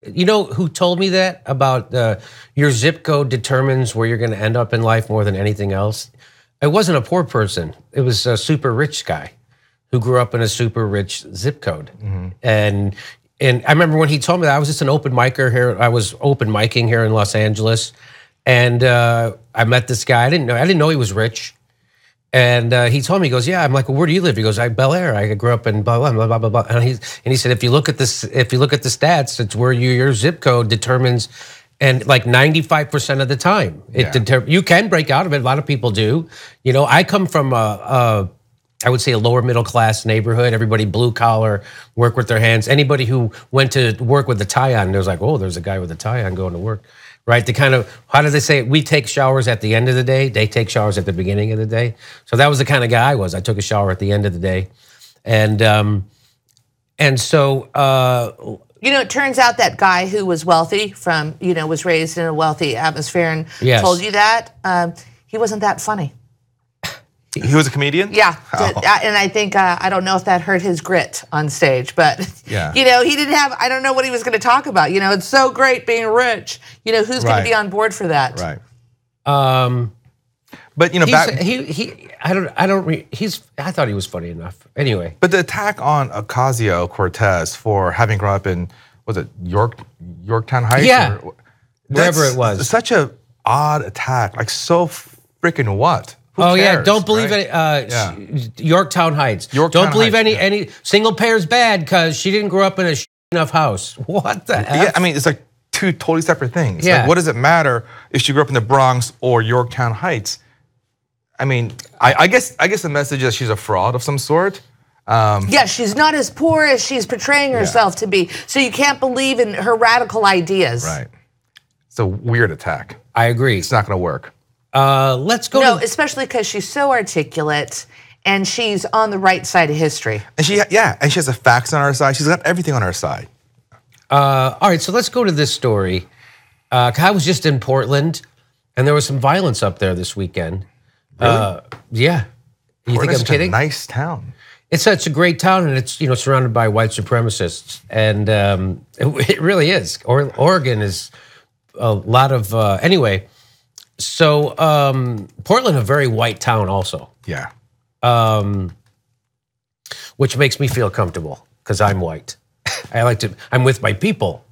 You know who told me that about your zip code determines where you're going to end up in life more than anything else? It wasn't a poor person. It was a super rich guy who grew up in a super rich zip code. Mm-hmm. And I remember when he told me that, I was just an open micer here. I was open micing here in Los Angeles. And I met this guy. I didn't know he was rich. And he told me, he goes, yeah. I'm like, well, where do you live? He goes, Bel Air. I grew up in blah, blah, blah, blah, blah, blah. And he said, if you look at the stats, it's where your zip code determines, and like 95% of the time, you can break out of it. A lot of people do. You know, I come from I would say a lower middle class neighborhood. Everybody blue collar, work with their hands. Anybody who went to work with a tie on, there was like, oh, there's a guy with a tie on going to work. Right, the kind of, how do they say it? We take showers at the end of the day. They take showers at the beginning of the day. So that was the kind of guy I was. I took a shower at the end of the day. And so... it turns out that guy who was wealthy was raised in a wealthy atmosphere and told you that, he wasn't that funny. He was a comedian? Yeah. Oh. And I think, I don't know if that hurt his grit on stage, but, he didn't have, I don't know what he was going to talk about. It's so great being rich. Who's going to be on board for that? Right. But, I thought he was funny enough. Anyway. But the attack on Ocasio-Cortez for having grown up in, was it Yorktown Heights? Yeah. Wherever it was. Such a odd attack. Like, so freaking what? Who cares, yeah, don't believe it. Yorktown Heights. Don't believe any single parent's bad because she didn't grow up in a enough house. What the F? Yeah, I mean, it's like two totally separate things. Yeah. Like, what does it matter if she grew up in the Bronx or Yorktown Heights? I mean, I guess the message is she's a fraud of some sort. She's not as poor as she's portraying herself to be. So you can't believe in her radical ideas. Right. It's a weird attack. I agree. It's not going to work. Let's go. No, especially because she's so articulate and she's on the right side of history. And she has the facts on her side. She's got everything on her side. All right, so let's go to this story. I was just in Portland, and there was some violence up there this weekend. Really? Yeah. You think I'm kidding? A nice town. It's such a great town, and it's surrounded by white supremacists, and it really is. Oregon is a lot of anyway. So Portland, a very white town, also. Yeah. Which makes me feel comfortable because I'm white. I'm with my people.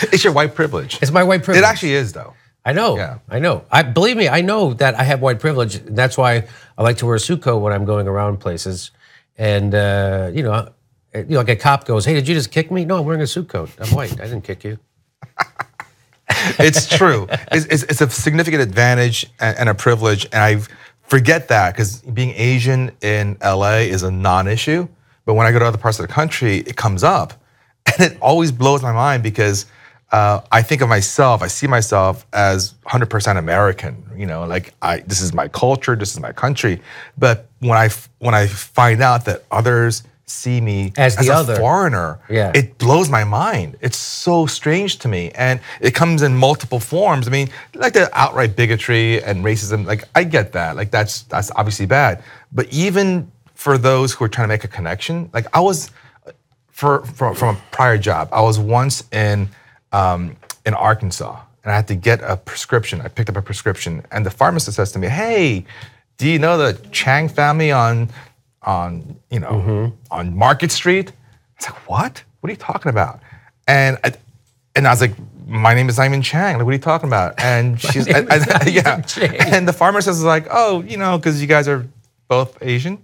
It's your white privilege. It's my white privilege. It actually is, though. I know. Yeah. I know. Believe me, I know that I have white privilege. That's why I like to wear a suit coat when I'm going around places. And like a cop goes, "Hey, did you just kick me?" "No, I'm wearing a suit coat. I'm white. I didn't kick you." It's true. It's a significant advantage and a privilege, and I forget that because being Asian in LA is a non-issue. But when I go to other parts of the country, it comes up, and it always blows my mind because I think of myself, I see myself as 100% American. This is my culture, this is my country. But when I find out that others see me as a foreigner, it blows my mind. It's so strange to me, and it comes in multiple forms. I mean, like the outright bigotry and racism. Like, I get that. Like, that's obviously bad. But even for those who are trying to make a connection, like I was from a prior job, I was once in Arkansas, and I had to get a prescription. I picked up a prescription, and the pharmacist says to me, "Hey, do you know the Chang family on Market Street?" I was like, "What? What are you talking about?" And I was like, "My name is Simon Chang. Like, what are you talking about?" And she's and the pharmacist is like, "Oh, because you guys are both Asian."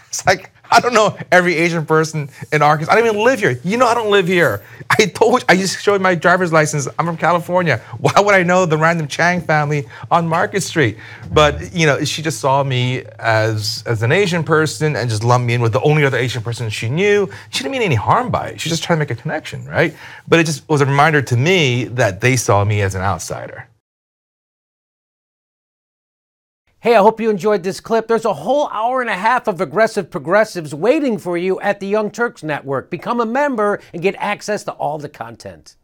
It's like, I don't know every Asian person in Arkansas. I don't even live here. I don't live here. I just showed my driver's license. I'm from California. Why would I know the random Chang family on Market Street? But, she just saw me as an Asian person and just lumped me in with the only other Asian person she knew. She didn't mean any harm by it. She just tried to make a connection, right? But it just was a reminder to me that they saw me as an outsider. Hey, I hope you enjoyed this clip. There's a whole hour and a half of aggressive progressives waiting for you at the Young Turks Network. Become a member and get access to all the content.